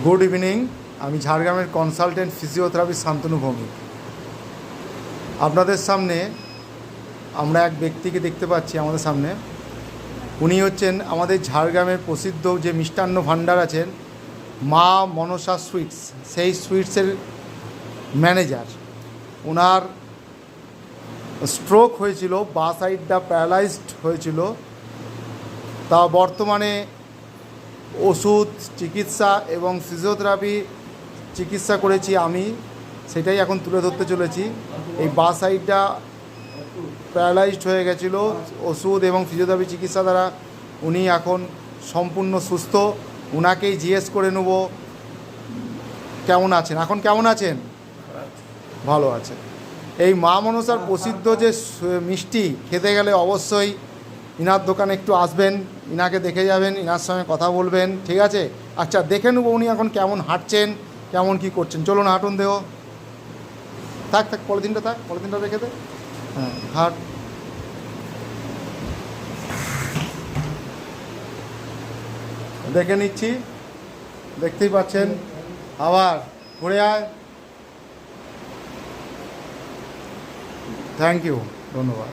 Good evening. আমি ঝাড়গ্রামের consultant physiotherapy Shantanu Bhowmik. আপনাদের সামনে আমরা এক ব্যক্তিকে দেখতে পাচ্ছি আমাদের সামনে। উনি হচ্ছেন আমাদের ঝাড়গ্রামের প্রসিদ্ধ যে মিষ্টান্ন ভাণ্ডার আছেন মা মনসা সুইটস, সেই সুইটসের ম্যানেজার। ওনার স্ট্রোক হয়েছিল, বাঁ সাইডটা প্যারালাইজড হয়েছিল। তা বর্তমানে ওষুধ চিকিৎসা এবং ফিজিওথেরাপি চিকিৎসা করেছি আমি, সেটাই এখন তুলে ধরতে চলেছি। এই বাঁ সাইডটা প্যারালাইজড হয়ে গেছিলো, ওষুধ এবং ফিজিওথেরাপি চিকিৎসা দ্বারা উনি এখন সম্পূর্ণ সুস্থ। ওনাকেই জিজ্ঞেস করে নেব কেমন আছেন, এখন কেমন আছেন? ভালো আছে। এই মা মনসার প্রসিদ্ধ যে মিষ্টি খেতে গেলে অবশ্যই ইনার দোকানে একটু আসবেন, ইনাকে দেখে যাবেন, ইনার সঙ্গে কথা বলবেন, ঠিক আছে? আচ্ছা, দেখে নেবো উনি এখন কেমন হাঁটছেন, কেমন কি করছেন। চলুন হাঁটুন দেহ। থাক পলিথিনটা পলিথিনটা রেখে দে। হ্যাঁ, হাঁট। দেখে নিচ্ছি, দেখতেই পাচ্ছেন। আবার ঘুরে আয়। থ্যাংক ইউ, ধন্যবাদ।